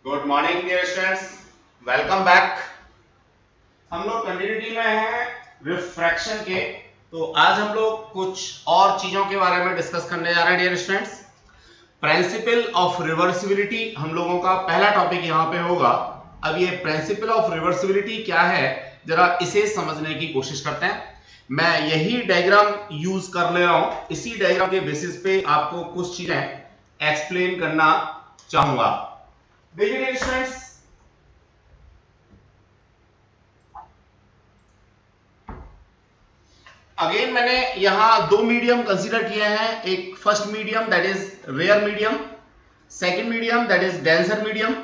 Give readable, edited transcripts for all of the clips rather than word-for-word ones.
Good morning dear students, welcome back. हम लोग continuity में हैं रिफ्रैक्शन के। तो आज हम लोग कुछ और चीजों के बारे में डिस्कस करने जा रहे हैं dear students. Principle of reversibility हम लोगों का पहला टॉपिक यहाँ पे होगा। अब ये प्रिंसिपल ऑफ रिवर्सिबिलिटी क्या है, जरा इसे समझने की कोशिश करते हैं। मैं यही डायग्राम यूज कर ले रहा हूं, इसी डायग्राम के बेसिस पे आपको कुछ चीजें एक्सप्लेन करना चाहूंगा। देखिए डियर स्टूडेंट्स, अगेन मैंने यहां दो मीडियम कंसीडर किए हैं। एक first medium that is rare medium, second medium that is denser medium.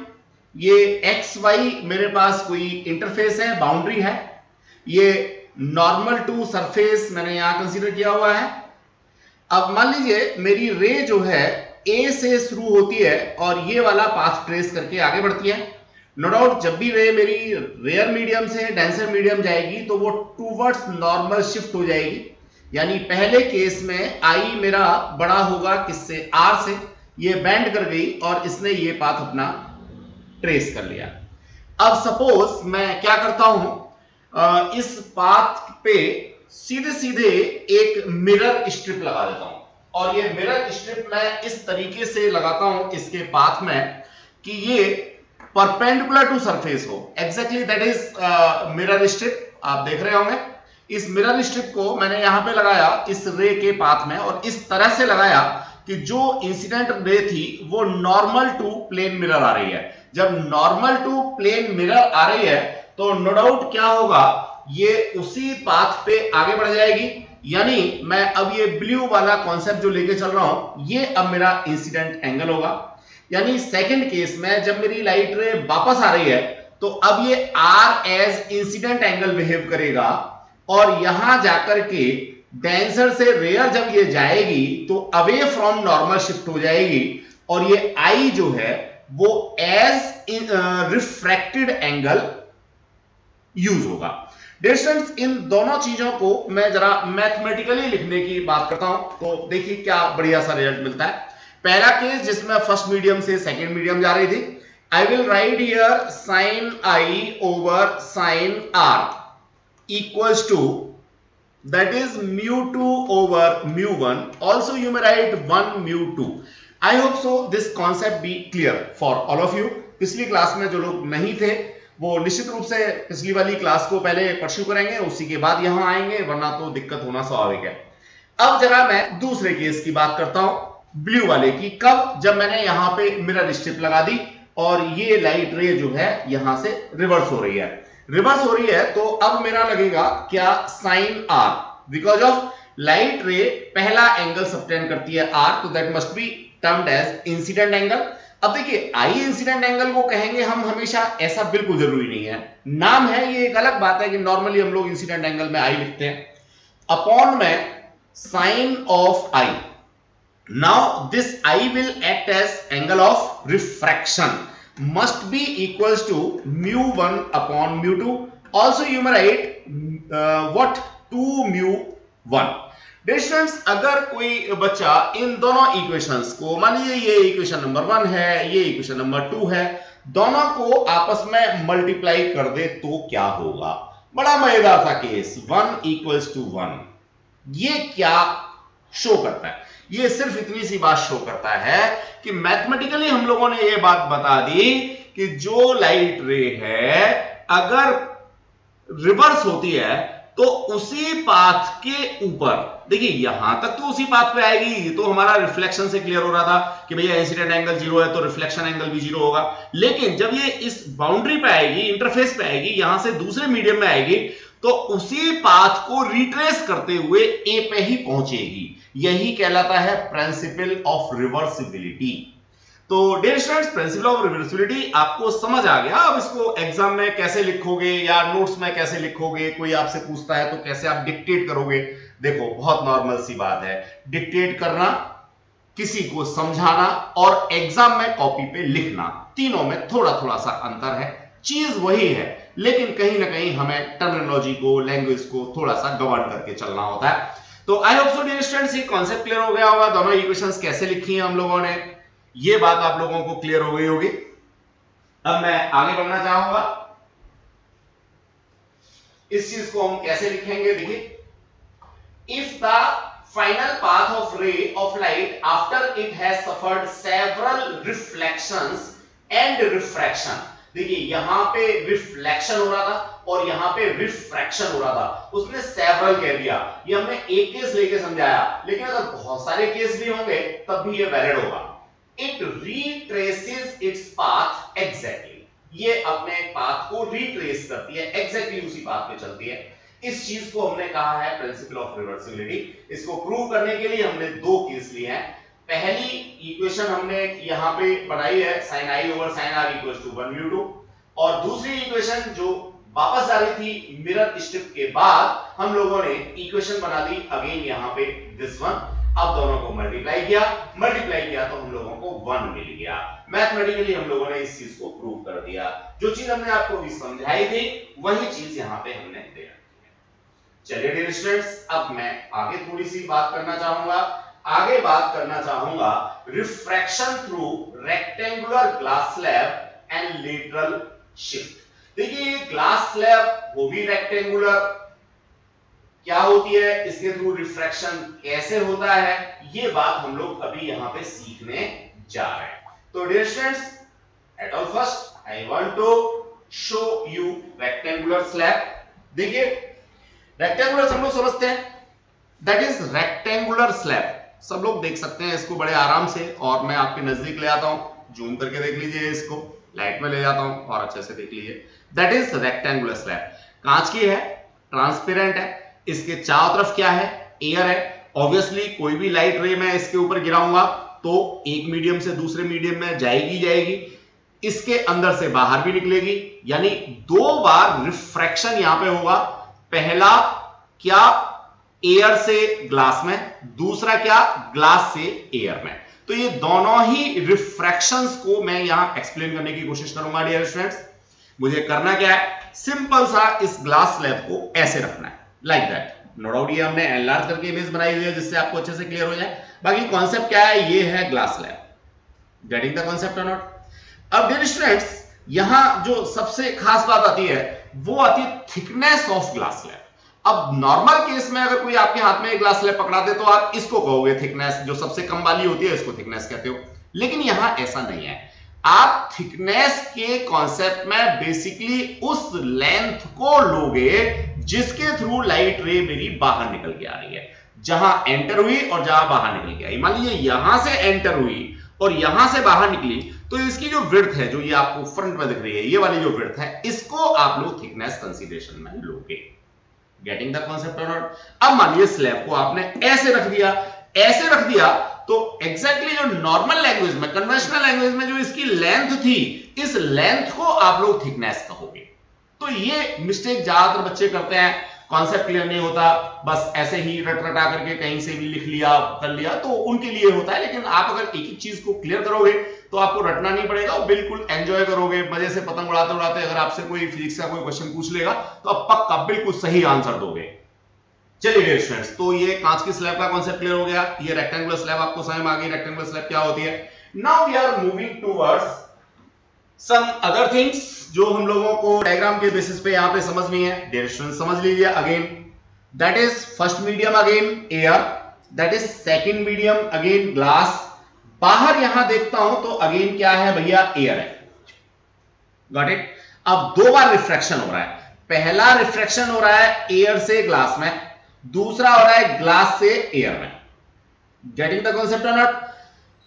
ये एक्स वाई मेरे पास कोई इंटरफेस है, बाउंड्री है। ये नॉर्मल टू सरफेस मैंने यहां कंसीडर किया हुआ है। अब मान लीजिए मेरी रे जो है ए से शुरू होती है और ये वाला पाथ ट्रेस करके आगे बढ़ती है। नो डाउट जब भी रे मेरी रेयर मीडियम से डेंसर मीडियम जाएगी तो वो टूवर्ड्स नॉर्मल शिफ्ट हो जाएगी। यानी पहले केस में आई मेरा बड़ा होगा किससे, आर से। ये बेंड कर गई और इसने ये पाथ अपना ट्रेस कर लिया। अब सपोज मैं क्या करता हूं, इस पाथ पे सीधे सीधे एक मिरर स्ट्रिप लगा देता हूं। और ये मिरर स्ट्रिप मैं इस तरीके से लगाता हूं इसके पाथ में कि ये परपेंडिकुलर टू सरफेस हो। Exactly that is mirror strip. आप देख रहे होंगे इस मिरर स्ट्रिप को मैंने यहां पे लगाया इस रे के पाथ में, और इस तरह से लगाया कि जो इंसिडेंट रे थी वो नॉर्मल टू प्लेन मिरर आ रही है। जब नॉर्मल टू प्लेन मिरर आ रही है तो नो डाउट क्या होगा, ये उसी पाथ पे आगे बढ़ जाएगी। यानी मैं अब ये ब्लू वाला कॉन्सेप्ट जो लेके चल रहा हूं, ये अब मेरा इंसिडेंट एंगल होगा। यानी सेकंड केस में जब मेरी लाइट रे वापस आ रही है तो अब ये R as incident angle behave करेगा, और यहां जाकर के डेंसर से रेयर जब ये जाएगी तो अवे फ्रॉम नॉर्मल शिफ्ट हो जाएगी, और ये आई जो है वो एज रिफ्रैक्टेड एंगल यूज होगा। डिस्टेंस इन दोनों चीजों को मैं जरा मैथमेटिकली लिखने की बात करता हूं तो देखिए क्या बढ़िया सा रिजल्ट मिलता है। पहला केस जिसमें फर्स्ट मीडियम से सेकंड मीडियम जा रही थी, I will write here sine I over sine R equals to that is mu2 over mu1. Also you may write 1 mu2. I hope so this concept be clear for all of you. पिछली class में जो लोग नहीं थे वो निश्चित रूप से पिछली वाली क्लास को पहले परस्यू करेंगे, उसी के बाद यहां आएंगे, वरना तो दिक्कत होना स्वाभाविक है। अब जरा मैं दूसरे केस की बात करता हूं, ब्लू वाले की। कब? जब मैंने यहां पे मिरर स्ट्रिप लगा दी और ये लाइट रे जो है यहां से रिवर्स हो रही है। रिवर्स हो रही है तो अब मेरा लगेगा क्या, sine R, because of light ray पहला एंगल सबटेंड करती है आर, तो that must be termed as incident angle. अब देखिए आई इंसिडेंट एंगल को कहेंगे हम हमेशा, ऐसा बिल्कुल जरूरी नहीं है। नाम है, ये एक अलग बात है कि नॉर्मली हम लोग इंसिडेंट एंगल में आई लिखते हैं, अपॉन में sine of I. Now this I will act as angle of refraction, must be equals to mu1 upon mu2. Also you may write what 2 mu1. Distance अगर कोई बच्चा इन दोनों इक्वेशंस को, मान लीजिए ये इक्वेशन नंबर 1 है, ये इक्वेशन नंबर 2 है, दोनों को आपस में मल्टीप्लाई कर दे तो क्या होगा? बड़ा मजेदार सा केस, 1 इक्वल्स टू 1। ये क्या शो करता है? ये सिर्फ इतनी सी बात शो करता है कि मैथमेटिकली हम लोगों ने ये बात बता दी कि जो लाइट रे है अगर रिवर्स होती है तो उसी पाथ के ऊपर, देखिए यहां तक तो उसी पाथ पे आएगी, तो हमारा रिफ्लेक्शन से क्लियर हो रहा था कि भैया इंसिडेंट एंगल 0 है तो रिफ्लेक्शन एंगल भी 0 होगा। लेकिन जब ये इस बाउंड्री पे आएगी, इंटरफेस पे आएगी, यहां से दूसरे मीडियम में आएगी, तो उसी पाथ को रिट्रेस करते हुए ए पे ही पहुंचेगी। यही कहलाता है प्रिंसिपल ऑफ रिवर्सिबिलिटी। तो dear students, principle of reversibility आपको समझ आ गया। अब इसको एग्जाम में कैसे लिखोगे या नोट्स में कैसे लिखोगे, कोई आपसे पूछता है तो कैसे आप डिक्टेट करोगे? देखो बहुत नॉर्मल सी बात है, डिक्टेट करना, किसी को समझाना और एग्जाम में कॉपी पे लिखना, तीनों में थोड़ा थोड़ा सा अंतर है। चीज वही है, लेकिन कहीं ना कहीं हमें टर्मिनोलॉजी को, लैंग्वेज को थोड़ा सा गवर्न करके चलना होता है। तो I hope so dear students ये कॉन्सेप्ट क्लियर हो गया होगा। दोनों इक्वेशंस कैसे लिखी हैं हम लोगों ने, ये बात आप लोगों को क्लियर हो गई होगी। अब मैं आगे बढ़ना चाहूंगा, इस चीज को हम कैसे लिखेंगे, देखिए, if the final path of रे of light after it has suffered several reflections and refraction, देखिए यहां पे रिफ्लेक्शन हो रहा था और यहां पे रिफ्रैक्शन हो रहा था, उसने सेवरल कह दिया, ये हमने एक केस लेके समझाया, लेकिन अगर बहुत सारे केस भी होंगे तब भी ये वैलिड होगा। It retraces its path exactly, ये अपने पाथ को रिट्रेस करती है, एग्जैक्टली उसी पाथ पे चलती है। इस चीज को हमने कहा है प्रिंसिपल ऑफ रिवर्सिबिलिटी। इसको प्रूव करने के लिए हमने दो केस लिए हैं। पहली इक्वेशन हमने यहां पे बनाई है sin i over sin r equals to 1 mu 2, और दूसरी इक्वेशन जो वापस आ रही थी मिरर स्ट्रिप के बाद हम लोगों ने इक्वेशन बना दी अगेन यहां पे दिस वन। अब दोनों को मल्टीप्लाई किया तो हम लोगों को 1 मिल गया। मैथमेटिकली हम लोगों ने इस चीज को प्रूव कर दिया। जो चीज हमने आपको अभी समझाई थी वही चीज यहां पे हमने दे रखी है। चलिए डियर स्टूडेंट्स, अब मैं आगे थोड़ी सी बात करना चाहूंगा refraction through rectangular glass slab and lateral shift. देखिए ग्लास स्लैब वो भी रेक्टेंगुलर क्या होती है, इसके थ्रू रिफ्रैक्शन कैसे होता है, ये बात हम लोग अभी यहां पे सीखने जा रहे हैं। तो dear students, at all first I want to show you rectangular slab. देखिए रेक्टेंगुलर हम लोग समझते हैं, दैट इज रेक्टेंगुलर स्लैब, सब लोग देख सकते हैं इसको बड़े आराम से, और मैं आपके नजदीक ले आता हूं, जूम करके देख लीजिए, इसको लाइट में ले जाता हूं और अच्छे से देख लीजिए। दैट इज रेक्टेंगुलर स्लैब, कांच की है, ट्रांसपेरेंट है, इसके चारों तरफ क्या है, एयर है। ऑब्वियसली कोई भी लाइट रे मैं इसके ऊपर गिराऊंगा तो एक मीडियम से दूसरे मीडियम में जाएगी, इसके अंदर से बाहर भी निकलेगी, यानी दो बार रिफ्रैक्शन यहां पे होगा। पहला क्या, एयर से ग्लास में, दूसरा क्या, ग्लास से एयर में। तो ये दोनों ही रिफ्रैक्शंस को मैं यहां एक्सप्लेन करने की कोशिश करूंगा डियर स्टूडेंट्स। मुझे करना क्या है, सिंपल सा इस ग्लास स्लैब को ऐसे रखना है, लाइक दैट। नो डाउट ये हमने एनलार्ज करके इमेज बनाई हुई है जिससे आपको अच्छे से क्लियर हो जाए। बाकी कॉन्सेप्ट क्या है, ये है glass slab. Getting the concept or not? अब डियर स्टूडेंट्स, यहां जो सबसे खास बात आती है वो आती है थिकनेस ऑफ ग्लास स्लैब। अब नॉर्मल केस में अगर कोई आपके हाथ में एक ग्लास स्लैब पकड़ा दे तो आप इसको कहोगे थिकनेस, जो सबसे कम वाली होती है इसको थिकनेस कहते हो, लेकिन यहां ऐसा नहीं है। आप थिकनेस के कॉन्सेप्ट में बेसिकली उस लेंथ को लोगे जिसके थ्रू लाइट रे मेरी बाहर निकल के आ रही है, जहां एंटर हुई और जहां बाहर निकल के आई। मान लीजिए यहां से एंटर हुई और यहां से बाहर निकली, तो इसकी जो विड्थ है, जो ये आपको फ्रंट में दिख रही है, ये वाली जो विड्थ है, इसको आप लोग थिकनेस कंसीडरेशन में लोगे। Getting the concept or not? अब मानिए स्लैब को आपने ऐसे रख दिया, तो एग्जैक्टली जो नॉर्मल लैंग्वेज में, कन्वेंशनल लैंग्वेज में जो इसकी लेंथ थी, इस लेंथ को आप लोग थिकनेस कहोगे। तो ये मिस्टेक ज्यादातर बच्चे करते हैं, कॉन्सेप्ट क्लियर नहीं होता, बस ऐसे ही रटा करके कहीं से भी लिख लिया, कर लिया, तो उनके लिए होता है। लेकिन आप अगर एक एक चीज को क्लियर करोगे तो आपको रटना नहीं पड़ेगा, और बिल्कुल एंजॉय करोगे, मजे से पतंग उड़ाते उड़ाते। अगर आपसे कोई फिजिक्स का कोई क्वेश्चन पूछ लेगा तो आप पक्का बिल्कुल सही आंसर दोगे। चलिए डियर स्टूडेंट्स, तो ये कांच की स्लैब का कॉन्सेप्ट क्लियर हो गया, ये रेक्टेंगुलर स्लैब आपको समझ में आ गई, रेक्टेंगुलर स्लैब क्या होती है। Now we are moving towards some other things जो हम लोगों को डायग्राम के बेसिस पे यहां पे समझनी है। डियर स्टूडेंट्स समझ लीजिए again, that is first medium again air, that is second medium again glass. बाहर यहां देखता हूं तो अगेन क्या है भैया, एयर है। Got it? अब दो बार रिफ्रैक्शन हो रहा है, पहला रिफ्रैक्शन हो रहा है एयर से ग्लास में, दूसरा हो रहा है ग्लास से एयर में। Getting the concept or not?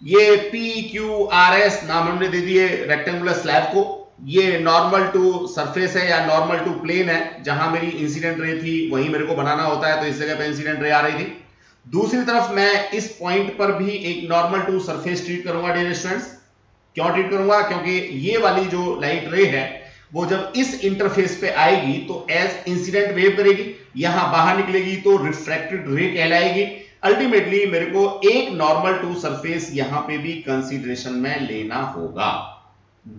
ये पी क्यू आर एस नाम हमने दे दिए रेक्टेंगुलर स्लैब को। ये नॉर्मल टू सरफेस है या नॉर्मल टू प्लेन है, जहां मेरी इंसिडेंट रे थी वहीं मेरे को बनाना होता है, तो इस जगह पे इंसिडेंट रे आ रही थी। दूसरी तरफ मैं इस पॉइंट पर भी एक नॉर्मल टू सरफेस ट्रीट करूंगा डियर स्टूडेंट्स। क्यों ट्रीट करूंगा? क्योंकि ये वाली जो लाइट रे है वो जब इस इंटरफेस पे आएगी तो एज इंसिडेंट वेव करेगी, यहां बाहर निकलेगी तो रिफ्रैक्टेड रे कहलाएगी। अल्टीमेटली मेरे को एक नॉर्मल टू सरफेस यहां पे भी कंसीडरेशन में लेना होगा।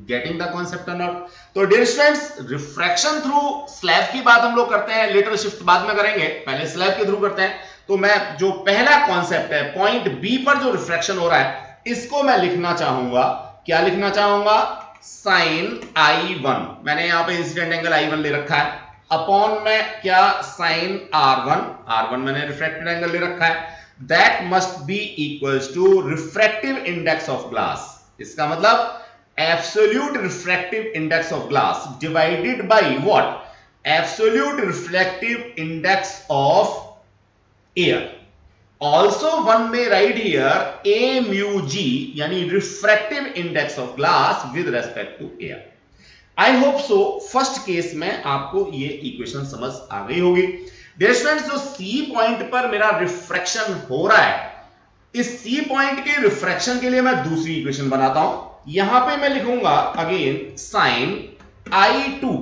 Getting the concept or not? तो dear students, refraction through slab की बात हम लोग करते हैं, लेटरल शिफ्ट बाद में करेंगे, पहले स्लैब के थ्रू करते हैं। तो मैं जो पहला कॉन्सेप्ट है, पॉइंट बी पर जो रिफ्रैक्शन हो रहा है, इसको मैं लिखना चाहूंगा, क्या लिखना चाहूंगा? साइन I1, मैंने यहां पे इंसिडेंट एंगल I1 ले रखा है, अपॉन में क्या साइन R1 मैंने रिफ्रैक्टेड एंगल ले रखा है, that must be equals to refractive index of glass. इसका मतलब absolute refractive index of glass divided by what, absolute reflective index of air. Also one may write here a mu g, यानी refractive index of glass with respect to air. I hope so first case में आपको ये equation समझ आ गई होगी। Dear students, जो C point पर मेरा रिफ्रैक्शन हो रहा है, इस C पॉइंट के रिफ्रैक्शन के लिए मैं दूसरी इक्वेशन बनाता हूं। यहां पे मैं लिखूंगा again sine I2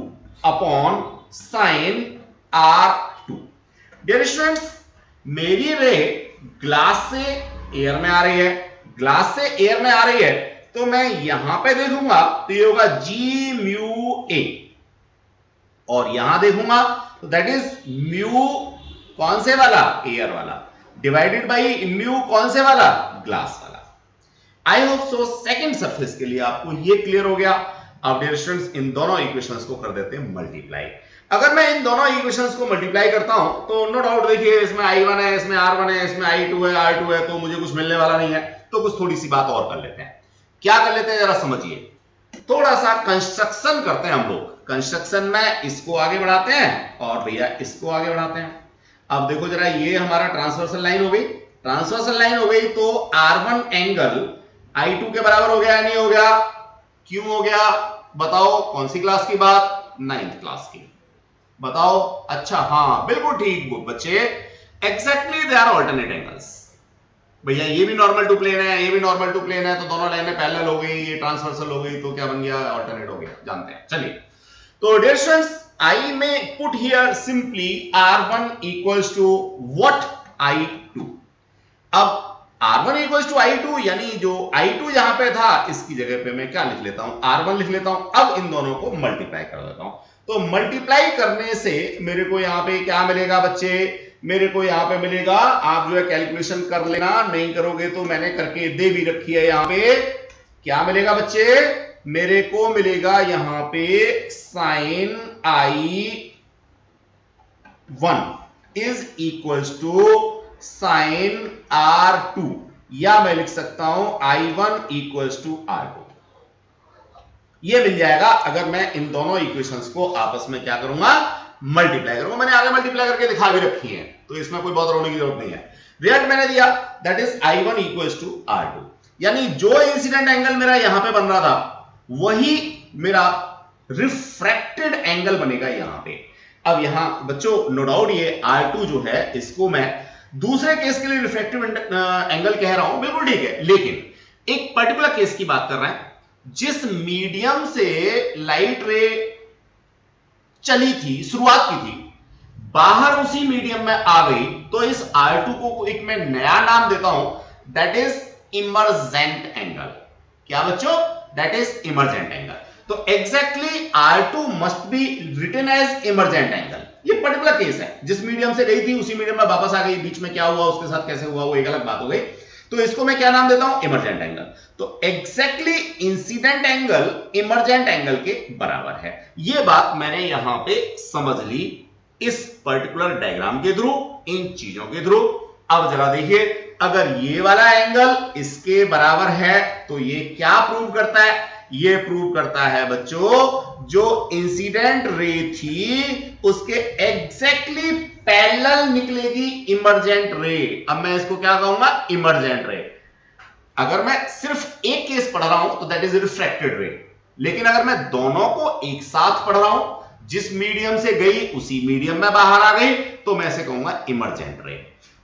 upon sine R2। Dear students, मेरी रे ग्लास से एयर में आ रही है, ग्लास से एयर में आ रही है, तो मैं यहां पे देखूंगा तो ये होगा जी म्यू ए, और यहां देखूंगा तो दैट इज म्यू कौन से वाला, एयर वाला, डिवाइडेड बाय म्यू कौन से वाला, ग्लास वाला। आई होप सो सेकंड सरफेस के लिए आपको ये क्लियर हो गया। अब डियर स्टूडेंट्स, इन दोनों इक्वेशंस को कर देते हैं मल्टीप्लाई। अगर मैं इन दोनों इक्वेशंस को मल्टीप्लाई करता हूं तो नो डाउट देखिए, इसमें I1 है, इसमें R1 है, इसमें I2 है, R2 है, तो मुझे कुछ मिलने वाला नहीं है। तो कुछ थोड़ी सी बात और कर लेते हैं। क्या कर लेते हैं जरा समझिए, थोड़ा सा कंस्ट्रक्शन करते हैं हम लोग। कंस्ट्रक्शन में इसको आगे बढ़ाते हैं और भैया इसको आगे बढ़ाते हैं। अब देखो जरा, ये हमारा ट्रांसवर्सल लाइन हो गई, ट्रांसवर्सल लाइन हो गई, तो R1 एंगल I2 के बराबर हो गया या नहीं हो गया? क्यों हो गया बताओ? कौन सी क्लास की बात? 9th क्लास की। बताओ। अच्छा, हाँ बिल्कुल ठीक बच्चे, exactly they are alternate angles. भैया ये भी नॉर्मल टू प्लेन है, ये भी नॉर्मल टू प्लेन है, तो दोनों लाइनें पैरेलल हो गई, ये ट्रांसवर्सल हो गई, तो क्या बन गया? ऑल्टरनेट हो गया। जानते हैं, चलिए। तो डियर स्टूडेंट्स, आई में put here simply R1 equals to what? I2। अब R1 इक्वल्स टू I2, यानी जो I2 यहां पे था, इसकी जगह पे मैं क्या लिख लेता हूं? R1 लिख लेता हूं। अब इन दोनों को मल्टीप्लाई कर देता हूं, तो मल्टीप्लाई करने से मेरे को यहां पे क्या मिलेगा बच्चे? मेरे को यहां पे मिलेगा, आप जो है कैलकुलेशन कर लेना, नहीं करोगे तो मैंने करके दे भी रखी है यहां पे। क्या मिलेगा बच्चे? मेरे को मिलेगा यहां पे sine I1 is equals to sine R2, या मैं लिख सकता हूं I1 इक्वल्स टू R2। ये मिल जाएगा अगर मैं इन दोनों इक्वेशंस को आपस में क्या करूंगा? मल्टीप्लाई करूंगा। मैंने आगे मल्टीप्लाई करके दिखा भी रखी है, तो इसमें कोई बहुत रोने की जरूरत नहीं है। रिजल्ट मैंने दिया, that is I1 equals to R2, यानी जो इंसिडेंट एंगल मेरा यहां पे बन रहा था, वही मेरा रिफ्रैक्टेड एंगल बनेगा यहां पे। अब यहां बच्चों नो डाउट ये R2 जो है, इसको मैं दूसरे केस के लिए रिफ्रैक्टिव एंगल कह रहा हूं, बिल्कुल ठीक है, लेकिन एक पर्टिकुलर केस की बात कर रहे हैं, जिस मीडियम से लाइट रे चली थी, शुरुआत की थी, बाहर उसी मीडियम में आ गई, तो इस R2 को एक मैं नया नाम देता हूं, दैट इज इमर्जेंट एंगल। क्या बच्चों? That is emergent angle. तो exactly R2 must be written as emergent angle. ये पर्टिकुलर केस है, जिस मीडियम से गई थी उसी मीडियम में वापस आ गई, बीच में क्या हुआ, उसके साथ कैसे हुआ, वो एक अलग बात हो गई। तो इसको मैं क्या नाम देता हूं? Emergent angle. तो exactly incident angle emergent angle के बराबर है। यह बात मैंने यहां पे समझ ली इस पर्टिकुलर डायग्राम के थ्रू, इन चीजों के थ्रू। अब जरा देखिए, अगर ये वाला एंगल इसके बराबर है तो ये क्या प्रूव करता है? ये प्रूव करता है बच्चों, जो इंसिडेंट रे थी उसके एग्जैक्टली पैरेलल निकलेगी इमर्जेंट रे। अब मैं इसको क्या कहूंगा? इमर्जेंट रे। अगर मैं सिर्फ एक केस पढ़ रहा हूं तो दैट इज रिफ्रैक्टेड रे, लेकिन अगर मैं दोनों को एक साथ पढ़ रहा हूं, जिस मीडियम से गई उसी मीडियम में बाहर आ गई, तो मैं इसे कहूंगा इमर्जेंट रे।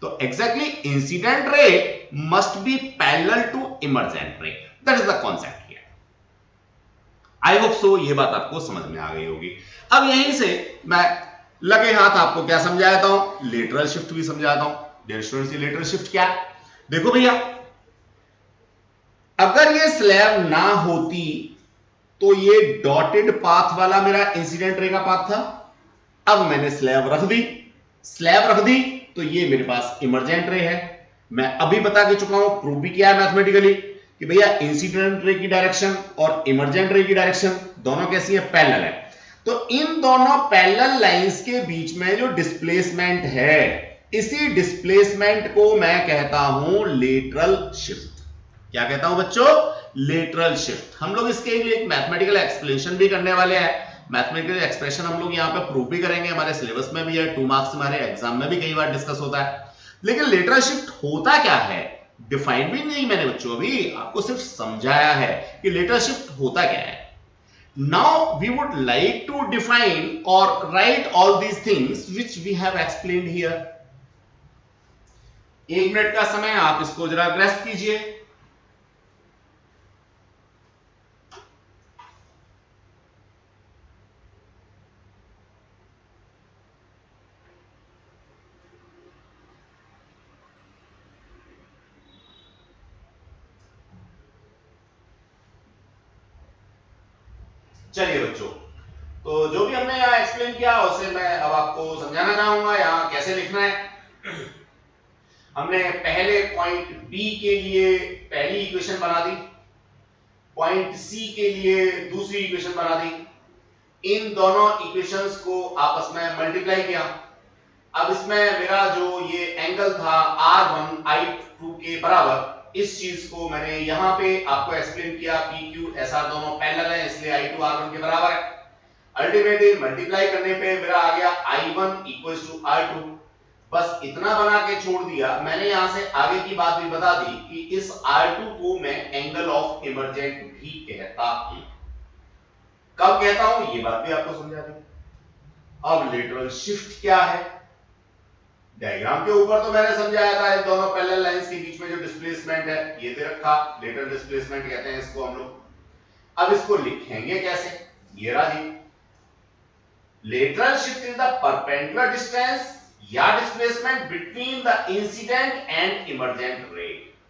तो exactly incident ray must be parallel to emergent ray, that is the concept here. I hope so ये बात आपको समझ में आ गई होगी। अब यहीं से मैं लगे हाथ आपको क्या समझाता हूं? लेटरल शिफ्ट भी समझाता हूं। डियर स्टूडेंट्स, लेटरल शिफ्ट क्या है? देखो भैया, अगर ये स्लैब ना होती तो ये डॉटेड पाथ वाला मेरा इंसिडेंट रे का पाथ था। अब मैंने स्लैब रख दी, तो ये मेरे पास इमर्जेंट रे है। मैं अभी बता के चुका हूं, प्रूव भी किया है मैथमेटिकली, कि भैया इंसिडेंट रे की डायरेक्शन और इमर्जेंट रे की डायरेक्शन दोनों कैसी है, पैरेलल है। तो इन दोनों पैरेलल लाइंस के बीच में जो डिस्प्लेसमेंट है, इसी डिस्प्लेसमेंट को मैं कहता हूं लेटरल शिफ्ट। क्या कहता हूं बच्चों, लेटरल शिफ्ट। हम लोग इसके लिए एक मैथमेटिकल एक्सप्लेनेशन भी करने वाले हैं। मैथमेटिकल एक्सप्रेशन हम लोग यहां पे प्रूव भी करेंगे, हमारे सिलेबस में भी है, 2 मार्क्स हमारे एग्जाम में भी कई बार डिस्कस होता है। लेकिन लेटरल शिफ्ट होता क्या है, डिफाइन भी नहीं मैंने बच्चों, अभी आपको सिर्फ समझाया है कि लेटरल शिफ्ट होता क्या है। Now we would like to define और write all these things which we have explained here. 1 minute का समय, आप इसको जरा ग्रेस्प कीजिए। चलिए बच्चों, तो जो भी हमने यहां एक्सप्लेन किया उसे मैं अब आपको समझाना चाहूंगा यहां कैसे लिखना है। हमने पहले पॉइंट बी के लिए पहली इक्वेशन बना दी, पॉइंट सी के लिए दूसरी इक्वेशन बना दी, इन दोनों इक्वेशंस को आपस में मल्टीप्लाई किया। अब इसमें मेरा जो ये एंगल था R1 I2 के बराबर, इस चीज को मैंने यहां पे आपको एक्सप्लेन किया, PQ SR दोनों पैरेलल है इसलिए I2 R1 के बराबर है। अल्टीमेटली मल्टीप्लाई करने पे मेरा आ गया I1 इक्वल्स टू R2। बस इतना बना के छोड़ दिया। मैंने यहां से आगे की बात भी बता दी कि इस R2 को मैं एंगल ऑफ इमर्जेंट भी कहता हूं। कब कहता हूं ये बात भी आपको समझा दी। अब लेटरल शिफ्ट क्या है, डायग्राम के ऊपर तो मैंने समझाया था, इन दोनों पैरेलल लाइंस के बीच में जो डिस्प्लेसमेंट है ये दे रखा, लेटरल डिस्प्लेसमेंट कहते हैं इसको हम लोग। अब इसको लिखेंगे कैसे, ये रहा जी, lateral shift is the perpendicular distance या displacement between the incident and emergent ray.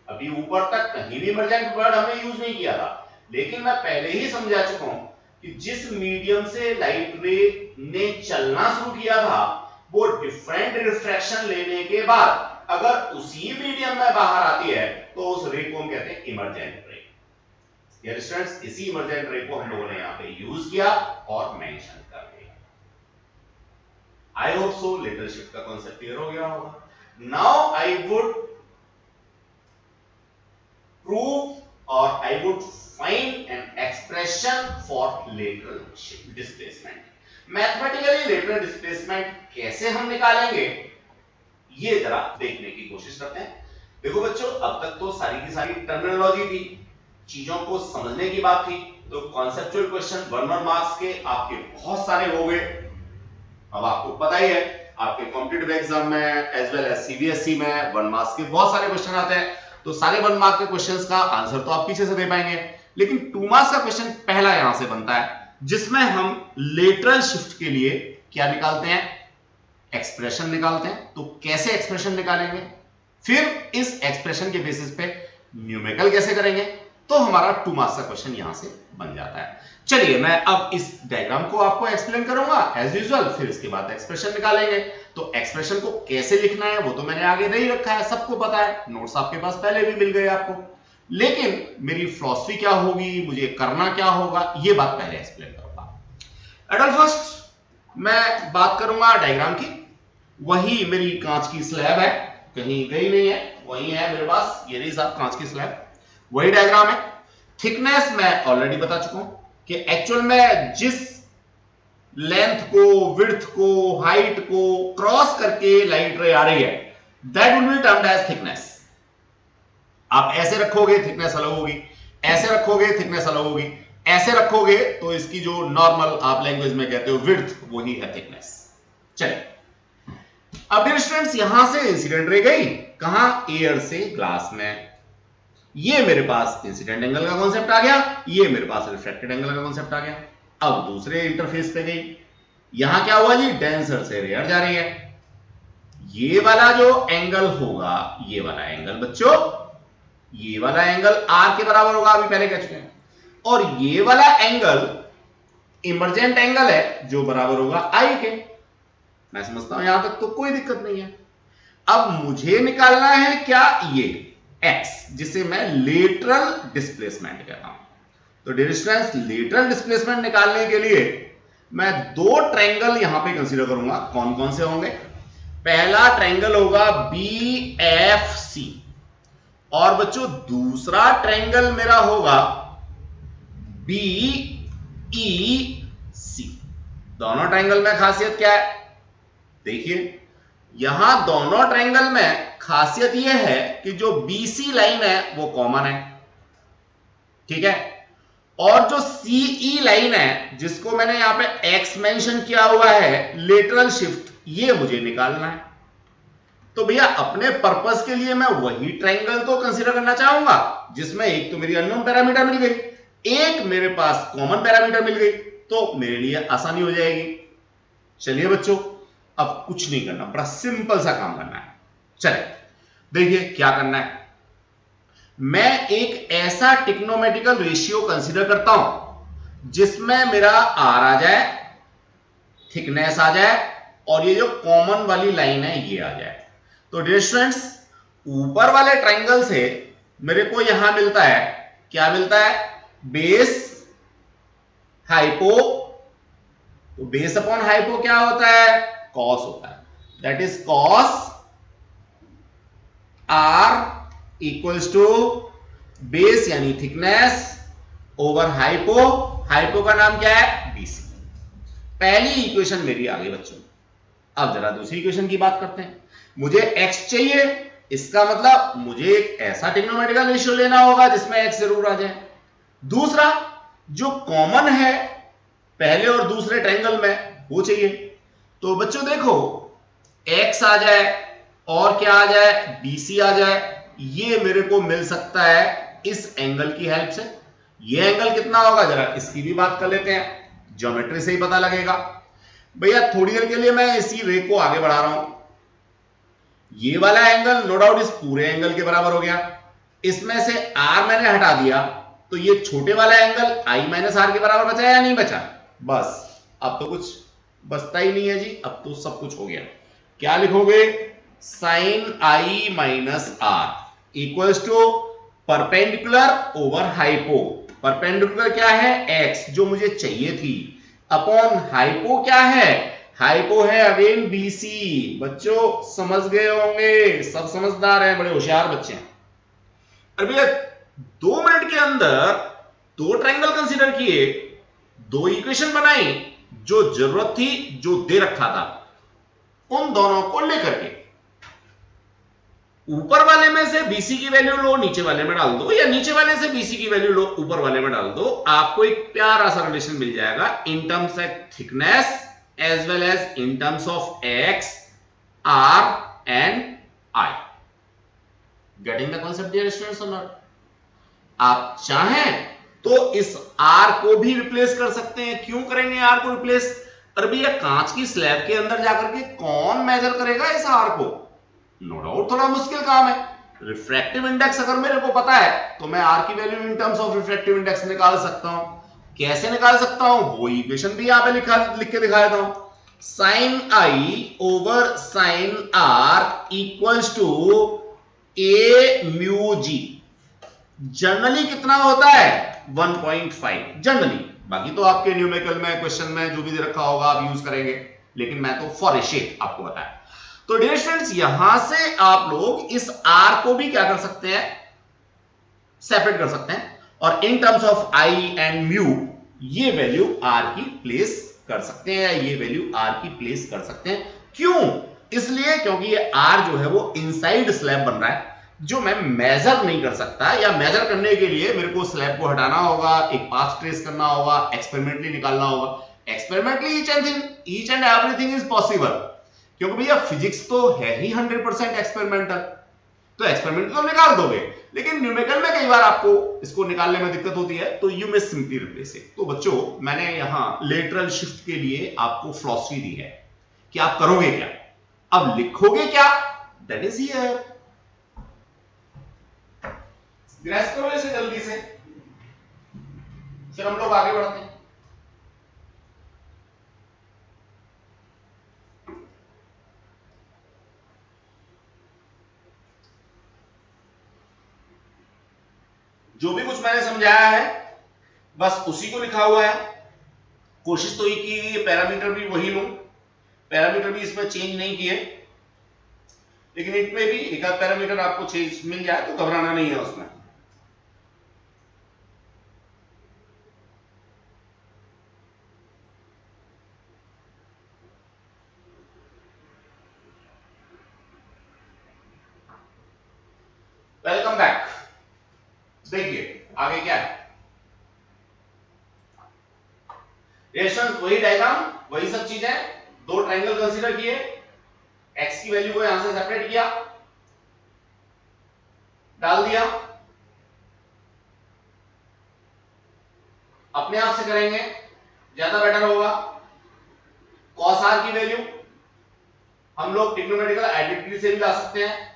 अभी ऊपर तक कहीं भी इमर्जेंट वर्ड हमने यूज नहीं किया था, लेकिन मैं पहले ही समझा चुका हूं कि जिस मीडियम से लाइट रे ने चलना शुरू किया था, वो डिफरेंट रिफ्रैक्शन लेने के बाद अगर उसी मीडियम में बाहर आती है तो उस रे को हम कहते हैं इमर्जेंट रे। या स्टूडेंट्स, इसी इमर्जेंट रे को हम लोगों ने यहां पे यूज किया और मेंशन कर दिया। आई होप सो लेटरल शिफ्ट का कांसेप्ट क्लियर हो गया होगा। नाउ आई वुड प्रूव और I would find an expression for lateral shift displacement. Mathematically lateral displacement कैसे हम निकालेंगे ये जरा देखने की कोशिश करते हैं। देखो बच्चों, अब तक तो सारी की सारी टर्मिनोलॉजी थी, चीजों को समझने की बात थी, तो कॉन्सेप्चुअल क्वेश्चन 1 मार्क्स के आपके बहुत सारे हो गए। अब आपको पता ही है आपके कॉम्पिटिटिव एग्जाम में एज वेल एज सीबीएसई में 1 मार्क्स के बहुत सारे क्वेश्चन आते हैं, तो सारे 1 मार्क के क्वेश्चंस का आंसर तो आप पीछे से दे पाएंगे, लेकिन 2 मार्क्स का क्वेश्चन पहला यहां से बनता है जिसमें हम लेटरल शिफ्ट के लिए क्या निकालते हैं, एक्सप्रेशन निकालते हैं। तो कैसे एक्सप्रेशन निकालेंगे, फिर इस एक्सप्रेशन के बेसिस पे न्यूमेरिकल कैसे करेंगे, तो हमारा 2 मार्क्स का क्वेश्चन यहां से बन जाता है। चलिए मैं अब इस डायग्राम को आपको एक्सप्लेन करूंगा एज यूजुअल, फिर इसके बाद एक्सप्रेशन निकालेंगे। तो एक्सप्रेशन को कैसे लिखना है वो तो मैंने आगे नहीं रखा है, सबको पता है, नोट्स आपके पास पहले भी मिल गए आपको, लेकिन मेरी फिलॉसफी क्या होगी, मुझे करना क्या होगा, ये बात पहले एक्सप्लेन करूंगा। एट ऑल फर्स्ट मैं बात करूंगा डायग्राम की। वही मेरी कांच की स्लैब है, कहीं गई नहीं है, वही है मेरे पास, ये रही साहब कांच की स्लैब, वही डायग्राम है। थिकनेस मैं ऑलरेडी बता चुका हूं कि एक्चुअल में जिस लेंथ को, विड्थ को, हाइट को क्रॉस करके लाइट रे आ रही है, that will be termed as thickness. आप ऐसे रखोगे थिकनेस अलग होगी, ऐसे रखोगे थिकनेस अलग होगी, ऐसे रखोगे तो इसकी जो नॉर्मल आप लैंग्वेज में कहते हो विड्थ, वही है थिकनेस। चलिए अब डियर स्टूडेंट्स, यहां से इंसिडेंट रे गई कहां, एयर से ग्लास में। ये मेरे पास इंसिडेंट एंगल का कॉन्सेप्ट आ गया, ये मेरे पास रिफ्रैक्टेड एंगल का कॉन्सेप्ट आ गया। अब दूसरे इंटरफेस पे गई, यहां क्या हुआ जी, डेंसर से रेयर जा रही है। ये वाला जो एंगल होगा, ये वाला एंगल बच्चों, ये वाला एंगल आर के बराबर होगा, अभी पहले कह चुके हैं, और ये वाला एंगल इमर्जेंट एंगल है जो बराबर होगा आई के। मैं समझता हूं यहां तक तो कोई दिक्कत नहीं है। अब मुझे निकालना है क्या, ये एक्स, जिसे मैं लेटरल डिस्प्लेसमेंट कहता हूं। तो डियर स्टूडेंट्स, लेटरल डिस्प्लेसमेंट निकालने के लिए मैं दो ट्रायंगल यहां पे कंसीडर करूंगा। कौन कौन से होंगे? पहला ट्रायंगल होगा BFC, और बच्चों दूसरा ट्रायंगल मेरा होगा BEC। दोनों ट्रायंगल में खासियत क्या है? देखिए, यहां दोनों ट्रायंगल में खासियत यह है कि जो BC लाइन है वो कॉमन है, ठीक है, और जो CE लाइन है जिसको मैंने यहां पे X मेंशन किया हुआ है, लेटरल शिफ्ट, ये मुझे निकालना है। तो भैया अपने पर्पस के लिए मैं वही ट्रायंगल तो कंसीडर करना चाहूंगा जिसमें एक तो मेरी अननोन पैरामीटर मिल गई, एक मेरे पास कॉमन पैरामीटर मिल गई, तो मेरे लिए आसानी हो जाएगी। चलिए बच्चों, अब कुछ नहीं करना, बड़ा सिंपल सा काम करना है। चलिए देखिए क्या करना है। मैं एक ऐसा टिक्नोमेट्रिकल रेशियो कंसीडर करता हूं जिसमें मेरा आर आ जाए, थिकनेस आ जाए, और ये जो कॉमन वाली लाइन है ये आ जाए। तो डियर स्टूडेंट्स, ऊपर वाले ट्रायंगल से मेरे को यहां मिलता है, क्या मिलता है? Base hypo. तो बेस अपॉन हाइपो क्या होता है? कॉस होता है। That is cos R equals to base यानी थिकनेस ओवर हाइपो। हाइपो का नाम क्या है? बीसी। पहली इक्वेशन मेरी आ गई बच्चों। अब जरा दूसरी इक्वेशन की बात करते हैं। मुझे x चाहिए, इसका मतलब मुझे एक ऐसा ट्रिग्नोमेट्रिकल रेशियो लेना होगा जिसमें x जरूर आ जाए। दूसरा, जो कॉमन है पहले और दूसरे ट्रायंगल में, वो चाहिए। तो बच्चों देखो, x आ जाए और क्या आ जाए? BC आ जाए। ये मेरे को मिल सकता है इस एंगल की हेल्प से। ये एंगल कितना होगा जरा इसकी भी बात कर लेते हैं, ज्योमेट्री से ही पता लगेगा। भैया थोड़ी देर के लिए मैं इसी रे को आगे बढ़ा रहा हूं। ये वाला एंगल नो डाउट इस पूरे एंगल के बराबर हो गया। इसमें से r मैंने हटा दिया, तो ये छोटे वाला एंगल i माइनस आर के बराबर बचा या नहीं बचा? बस अब तो कुछ बचता ही नहीं है जी, अब तो सब कुछ हो गया। क्या लिखोगे? Sine i minus R equals to perpendicular over hypo. Perpendicular क्या है? x, जो मुझे चाहिए थी, अपॉन हाइपो क्या है? हाइपो है अगेन BC। बच्चों समझ गए होंगे, सब समझदार हैं, बड़े होशियार बच्चे हैं। अरे भैया 2 मिनट के अंदर दो ट्रायंगल कंसीडर किए, दो इक्वेशन बनाई, जो जरूरत थी, जो दे रखा था, उन दोनों को लेकर के ऊपर वाले में से BC की वैल्यू लो, नीचे वाले में डाल दो, या नीचे वाले से BC की वैल्यू लो, ऊपर वाले में डाल दो, आपको एक प्यारा सा रिलेशन मिल जाएगा इन terms of thickness as well as in terms of x, r and I. Getting the concept dear students or not? आप चाहें तो इस r को भी रिप्लेस कर सकते हैं। क्यों करेंगे r को रिप्लेस? अरे भैया कांच की स्लैब के अंदर जाकर के कौन मेजर करेगा इस r को? नो डाउट थोड़ा मुश्किल काम है। रिफ्रैक्टिव इंडेक्स अगर मेरे को पता है तो मैं r की value in terms of refractive index निकाल सकता हूं। कैसे निकाल सकता हूं? वो इक्वेशन भी यहां पे लिख के दिखा देता हूं। Sine i over sine r equals to a mu g। Generally कितना होता है? 1.5 जनरली। बाकी तो आपके न्यूमेरिकल में क्वेश्चन में जो भी दे रखा होगा आप यूज करेंगे, लेकिन मैं तो फॉर ए शेप आपको बताया। तो डियर स्टूडेंट्स, यहां से आप लोग इस r को भी क्या कर सकते हैं? सेपरेट कर सकते हैं, और इन terms of i and mu ये वैल्यू r की प्लेस कर सकते हैं, ये वैल्यू r की प्लेस कर सकते हैं। क्यों? इसलिए क्योंकि ये r जो है वो इनसाइड स्लैब बन रहा है, जो मैं मेजर नहीं कर सकता, या मेजर करने के लिए मेरे को स्लैब को हटाना होगा, एक पाथ ट्रेस करना होगा, एक्सपेरिमेंटली निकालना होगा। Experimentally each and everything is possible, क्योंकि भैया फिजिक्स तो है ही 100% एक्सपेरिमेंटल। तो एक्सपेरिमेंट तो निकाल दोगे, लेकिन न्यूमेरिकल में कई बार आपको इसको निकालने में दिक्कत होती है, तो you may simply replace it. तो बच्चों मैंने यहां लेटरल शिफ्ट के लिए आपको फिलॉसफी दी है कि आप करोगे क्या, अब लिखोगे क्या, दैट इज हियर। ग्रेस करो इसे जल्दी से, फिर हम लोग आगे बढ़ते हैं। जो भी कुछ मैंने समझाया है बस उसी को लिखा हुआ है। कोशिश तो ये की गई पैरामीटर भी वही लूं, पैरामीटर भी इसमें चेंज नहीं किए, लेकिन इसमें भी एक आध पैरामीटर आपको चेंज मिल जाए तो घबराना नहीं है उसमें। Welcome back. देखिए आगे क्या है, रेशंस वही डायग्राम वही सब चीजें, दो ट्रायंगल कंसीडर किए, एक्स की वैल्यू को यहां से सेपरेट किया, डाल दिया, अपने आप से करेंगे ज्यादा बेटर होगा। कॉस आर की वैल्यू हम लोग ट्रिग्नोमेट्रिकल आइडेंटिटी से भी ला सकते हैं,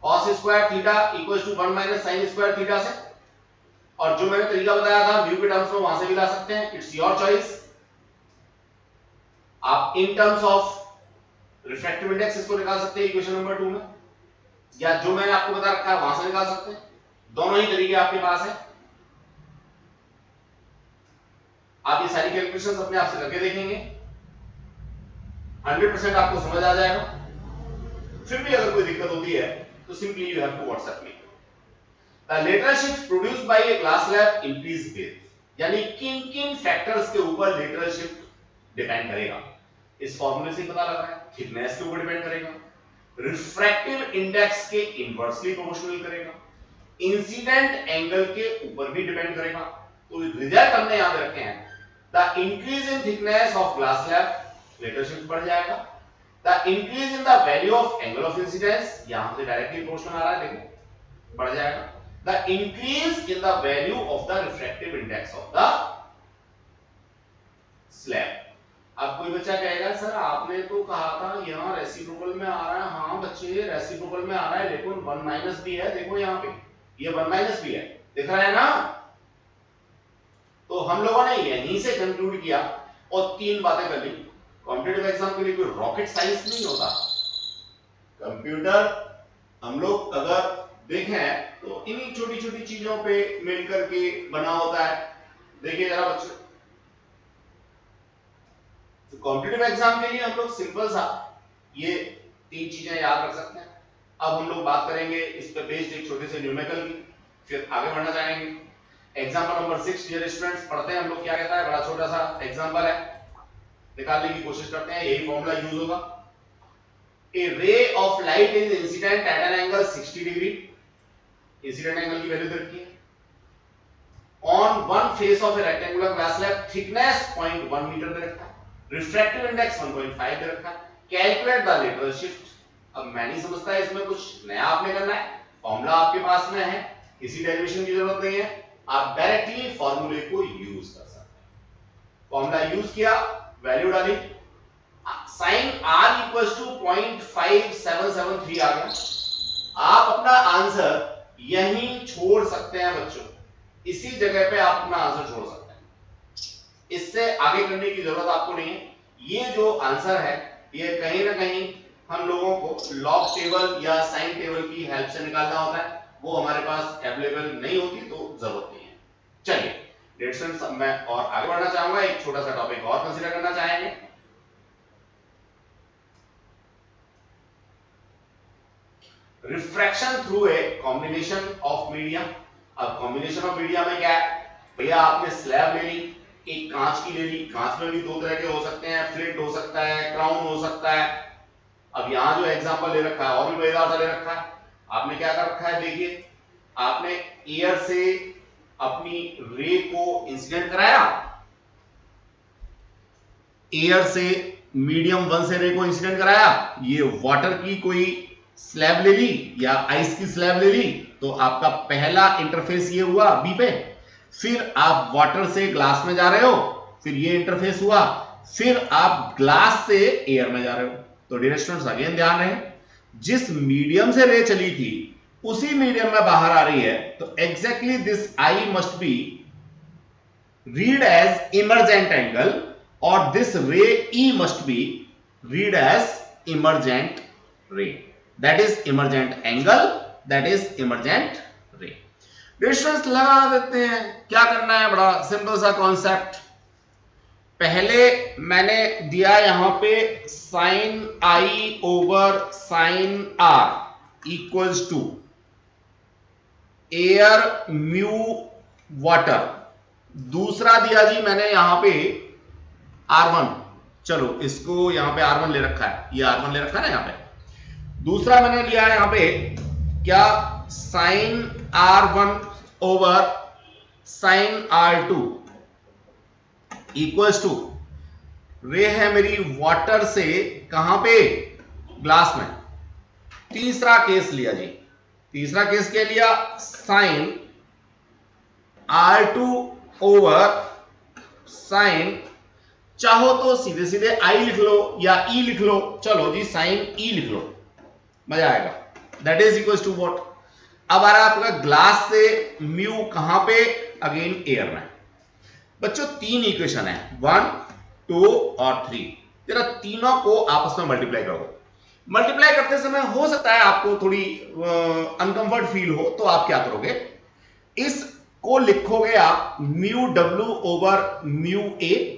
cos square theta equal to 1 minus sine square theta से, और जो मैंने तरीका बताया था व्यू के टर्म्स में वहां से भी ला सकते हैं, इट्स योर चॉइस। आप in terms of refractive index इसको निकाल सकते हैं इक्वेशन नंबर 2 में, या जो मैंने आपको बता रखा है वहां से निकाल सकते हैं, दोनों ही तरीके आपके पास है। आप ये सारी कैलकुलेशंस अपने आप से करके देखेंगे, 100% आपको समझ आ जाएगा। फिर भी अगर कोई दिक्कत होती है तो simply you have to WhatsApp me. The lateral shift produced by a glass slab increase with, यानी किन किन फैक्टर्स के ऊपर लेटरल शिफ्ट डिपेंड करेगा, इस फॉर्मूले से पता लग रहा है। थिकनेस के ऊपर डिपेंड करेगा, रिफ्रैक्टिव इंडेक्स के इनवर्सली प्रोपोर्शनल करेगा, इंसिडेंट एंगल के ऊपर भी डिपेंड करेगा। तो रिजल्ट हमने याद रखे हैं, the increase in thickness of glass slab lateral shift बढ़ जाएगा, the increase in the value of angle of incidence यहां से डायरेक्टली प्रोपोर्शनल आ रहा है, देखो बढ़ जाएगा, the increase in the value of the refractive index of the slab. अब कोई बच्चा कहेगा सर आपने तो कहा था यहाँ रेसिप्रोकल में आ रहा है, हाँ बच्चे रेसिप्रोकल में आ रहा है, लेकिन 1 माइनस भी है, देखो यहाँ पे ये 1 माइनस भी है, दिख रहा है ना। तो हम लोगों ने यहीं से कंक्लूड किया और 3 बातें कर ली। कॉम्पिटिटिव एग्जाम के लिए कोई रॉकेट साइंस नहीं होता, कंप्यूटर हम लोग अगर देखें तो इन्हीं छोटी छोटी चीजों पे मिलकर के बना होता है। देखिए जरा बच्चों, तो कॉम्पिटिटिव एग्जाम के लिए हम लोग सिंपल सा ये 3 चीजें याद रख सकते हैं। अब हम लोग बात करेंगे इस पे बेस्ड एक छोटे से न्यूमेरिकल की, फिर आगे बढ़ना चाहेंगे। एग्जांपल नंबर 6 डियर स्टूडेंट्स, पढ़ते हैं हम लोग क्या कहता है, बड़ा छोटा सा एग्जांपल है, निकालने की कोशिश करते हैं, यही फॉर्मूला यूज होगा। A ray of light is incident at an angle 60 degree, incident angle की वैल्यू दे रखी है, on one face of a rectangular glass slab, thickness 0.1 metre दे रखा है, रिफ्रैक्टिव इंडेक्स 1.5 दे रखा है, कैलकुलेट द लेटरल शिफ्ट। अब मैं नहीं समझता है इसमें कुछ नया आपने करना है, फॉर्मूला आपके पास में है, किसी डेरिवेशन की जरूरत नहीं है, आप डायरेक्टली फॉर्मूले को यूज कर सकते हैं। फॉर्मूला यूज किया, वैल्यू डाली, साइन r इक्वल्स टू 0.5773 आ गया। आप अपना आंसर यहीं छोड़ सकते हैं बच्चों, इसी जगह पे आप अपना आंसर छोड़ सकते हैं, इससे आगे करने की जरूरत आपको नहीं है। ये जो आंसर है ये कहीं ना कहीं हम लोगों को लॉग टेबल या साइन टेबल की हेल्प से निकालना होता है, वो हमारे पास अवेलेबल नहीं होती तो जरूरत नहीं है। चलिए डेट स्टूडेंट्स, अब मैं और आगे बढ़ना चाहूंगा, एक छोटा सा टॉपिक और कंसीडर करना चाहेंगे। Refraction through a combination of media. अब कॉम्बिनेशन ऑफ मीडिया में क्या है भैया, आपने स्लैब ले ली, एक कांच की ले ली, कांच में भी 2 तरह के हो सकते हैं, फ्लिट हो सकता है, क्राउन हो सकता है। अब यहां जो एग्जांपल ले रखा है और भी मजेदार सा ले रखा है, आपने क्या कर रखा है, देखिए आपने एयर से अपनी रे को इंसिडेंट कराया, एयर से मीडियम 1 से रे को इंसिडेंट कराया, ये वाटर की कोई स्लैब ले ली या आइस की स्लैब ले ली, तो आपका पहला इंटरफेस ये हुआ बी पे, फिर आप वाटर से ग्लास में जा रहे हो, फिर ये इंटरफेस हुआ, फिर आप ग्लास से एयर में जा रहे हो। तो डियर स्टूडेंट्स अगेन ध्यान रहे, जिस मीडियम से रे चली थी उसी मीडियम में बाहर आ रही है, तो exactly this I must be read as emergent angle और this ray E must be read as emergent ray, that is emergent angle, that is emergent ray। Distance लगा देते हैं। क्या करना है, बड़ा सिंपल सा कॉन्सेप्ट। पहले मैंने दिया यहां पे sine I over sine R equals to air mu water. दूसरा दिया जी मैंने यहां पे R1, चलो इसको यहां पे R1 ले रखा है, ये R1 ले रखा है ना यहां पे। दूसरा मैंने लिया यहां पे क्या, sine R1 over sine R2 equals to, ray है मेरी वाटर से कहां पे, ग्लास में। तीसरा केस लिया जी, तीसरा केस क्या लिया, साइन R2 ओवर साइन, चाहो तो सीधे सीधे आई लिख लो या ई लिख लो, चलो जी साइन ई लिख लो, मजा आएगा। That is equal to what, अब आ रहा है आपका ग्लास से म्यू कहां पे, अगेन एयर में। बच्चों तीन इक्वेशन है, 1 2 और 3, तेरा तीनों को आपस में मल्टीप्लाई करोगे। मल्टीप्लाई करते समय हो सकता है आपको थोड़ी अनकंफर्ट फील हो, तो आप क्या करोगे, इसको लिखोगे आप mu W over mu A,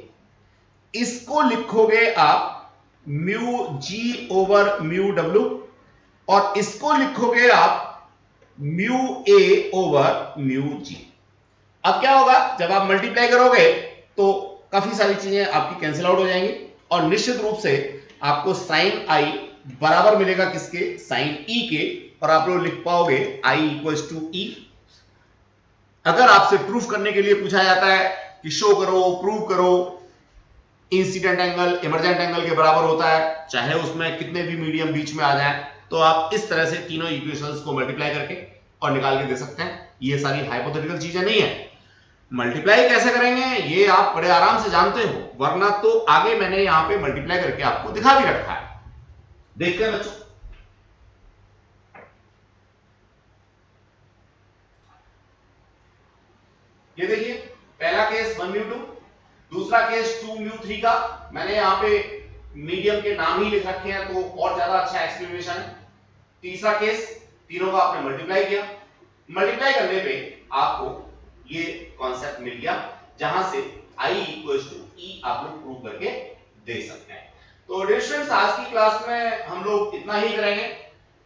इसको लिखोगे आप mu G over mu W, और इसको लिखोगे आप mu A over mu G. अब क्या होगा, जब आप मल्टीप्लाई करोगे तो काफी सारी चीजें आपकी कैंसिल आउट हो जाएंगी, और निश्चित रूप से आपको साइन आई बराबर मिलेगा किसके, साइन ई के, और आप लोग लिख पाओगे आई इक्वल्स टू ई। अगर आपसे प्रूफ करने के लिए पूछा जाता है कि शो करो, प्रूव करो, इंसिडेंट एंगल इमरजेंट एंगल के बराबर होता है, चाहे उसमें कितने भी मीडियम बीच में आ जाए, तो आप इस तरह से तीनों इक्वेशंस को मल्टीप्लाई करके और निकाल के दे सकते हैं। ये सारी हाइपोथेटिकल चीजें नहीं है। मल्टीप्लाई कैसे करेंगे ये आप बड़े आराम से जानते हो, वरना तो आगे मैंने यहां पे मल्टीप्लाई करके आपको दिखा भी रखा है। देखते हैं बच्चों, ये देखिए पहला केस 1 म्यू 2, दूसरा केस 2 म्यू 3 का मैंने यहां पे मीडियम के नाम ही लिख रखे हैं तो और ज्यादा अच्छा एक्सप्लेनेशन है। तीसरा केस, तीनों का आपने मल्टीप्लाई किया, मल्टीप्लाई करने पे आपको ये कॉन्सेप्ट मिल गया, जहां से I इक्वल्स टू E आप लोग प्रूव करके दे सकते हैं। तो डियर स्टूडेंट्स, आज की क्लास में हम लोग इतना ही करेंगे,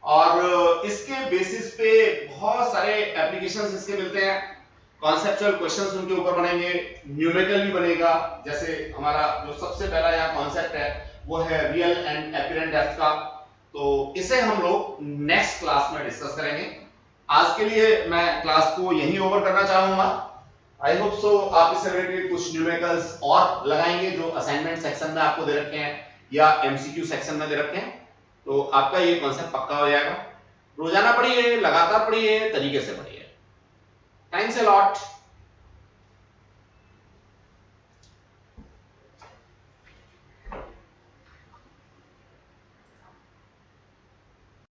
और इसके बेसिस पे बहुत सारे एप्लीकेशंस इसके मिलते हैं। कॉन्सेप्चुअल क्वेश्चंस उनके ऊपर बनेंगे, न्यूमेरिकल भी बनेगा। जैसे हमारा जो सबसे पहला यहाँ कॉन्सेप्ट है वो है रियल एंड एपिरेंट डेप्थ का, तो इसे हम लोग नेक्स्ट क्लास में डिस्कस करेंगे। आज के लिए मैं क्लास को यहीं ओवर करना चाहूंगा। आई होप सो आप इससे रिलेटेड कुछ न्यूमेरिकल्स और लगाएंगे जो असाइनमेंट सेक्शन में आपको दे रखे हैं या एमसीक्यू सेक्शन में दे रखे हैं, तो आपका ये कॉन्सेप्ट पक्का हो जाएगा। रोजाना पढ़िए, लगातार पढ़िए, तरीके से पढ़िए। Thanks a lot.